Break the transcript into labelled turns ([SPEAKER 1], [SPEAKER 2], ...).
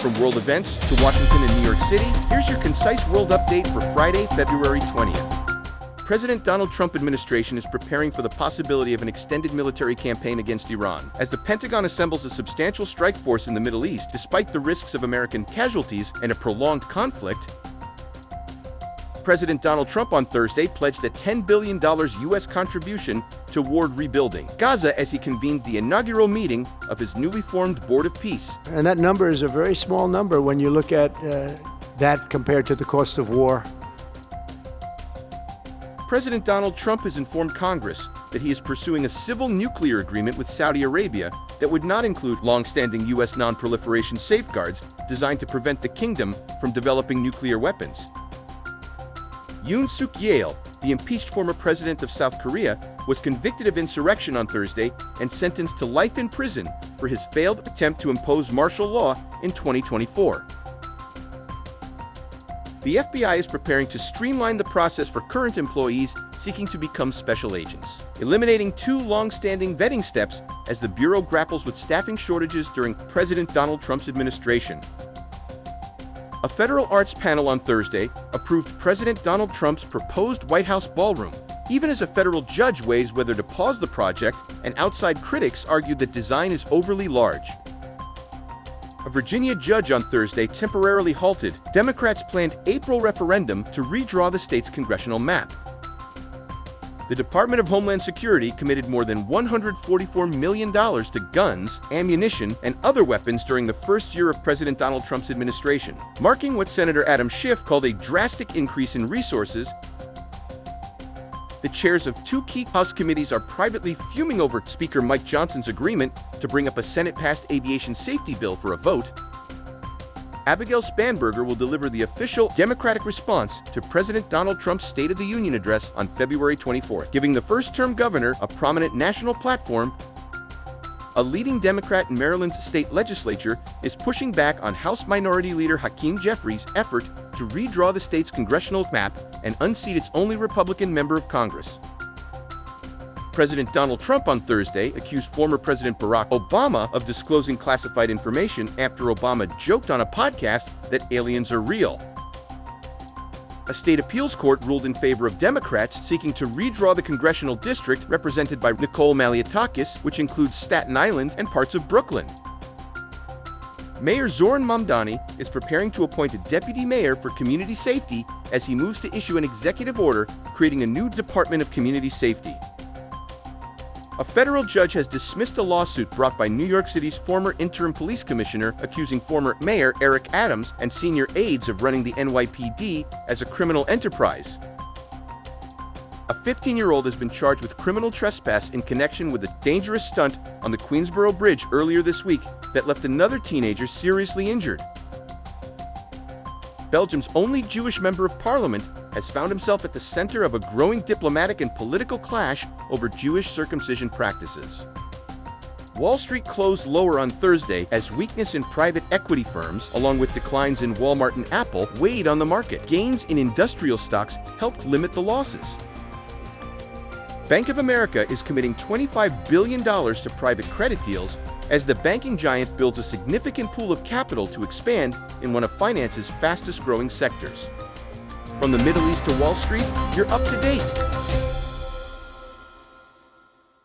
[SPEAKER 1] From world events to Washington and New York City, here's your concise world update for Friday, February 20th. President Donald Trump administration is preparing for the possibility of an extended military campaign against Iran, as the Pentagon assembles a substantial strike force in the Middle East despite the risks of American casualties and a prolonged conflict. President Donald Trump on Thursday pledged a $10 billion U.S. contribution toward rebuilding Gaza as he convened the inaugural meeting of his newly formed Board of Peace.
[SPEAKER 2] And that number is a very small number when you look at that compared to the cost of war.
[SPEAKER 1] President Donald Trump has informed Congress that he is pursuing a civil nuclear agreement with Saudi Arabia that would not include long-standing U.S. non-proliferation safeguards designed to prevent the kingdom from developing nuclear weapons. Yoon Suk Yeol, the impeached former president of South Korea, was convicted of insurrection on Thursday and sentenced to life in prison for his failed attempt to impose martial law in 2024. The FBI is preparing to streamline the process for current employees seeking to become special agents, eliminating two long-standing vetting steps as the Bureau grapples with staffing shortages during President Donald Trump's administration. A federal arts panel on Thursday approved President Donald Trump's proposed White House ballroom, even as a federal judge weighs whether to pause the project, and outside critics argued that design is overly large. A Virginia judge on Thursday temporarily halted Democrats' planned April referendum to redraw the state's congressional map. The Department of Homeland Security committed more than $144 million to guns, ammunition, and other weapons during the first year of President Donald Trump's administration, marking what Senator Adam Schiff called a drastic increase in resources. The chairs of two key House committees are privately fuming over Speaker Mike Johnson's agreement to bring up a Senate-passed aviation safety bill for a vote. Abigail Spanberger will deliver the official Democratic response to President Donald Trump's State of the Union address on February 24th, giving the first-term governor a prominent national platform. A leading Democrat in Maryland's state legislature is pushing back on House Minority Leader Hakeem Jeffries' effort to redraw the state's congressional map and unseat its only Republican member of Congress. President Donald Trump on Thursday accused former President Barack Obama of disclosing classified information after Obama joked on a podcast that aliens are real. A state appeals court ruled in favor of Democrats seeking to redraw the congressional district represented by Nicole Malliotakis, which includes Staten Island and parts of Brooklyn. Mayor Zoran Mamdani is preparing to appoint a deputy mayor for community safety as he moves to issue an executive order creating a new Department of Community Safety. A federal judge has dismissed a lawsuit brought by New York City's former interim police commissioner accusing former Mayor Eric Adams and senior aides of running the NYPD as a criminal enterprise. A 15-year-old has been charged with criminal trespass in connection with a dangerous stunt on the Queensboro Bridge earlier this week that left another teenager seriously injured. Belgium's only Jewish member of parliament has found himself at the center of a growing diplomatic and political clash over Jewish circumcision practices. Wall Street closed lower on Thursday as weakness in private equity firms, along with declines in Walmart and Apple, weighed on the market. Gains in industrial stocks helped limit the losses. Bank of America is committing $25 billion to private credit deals as the banking giant builds a significant pool of capital to expand in one of finance's fastest-growing sectors. From the Middle East to Wall Street, you're up to date.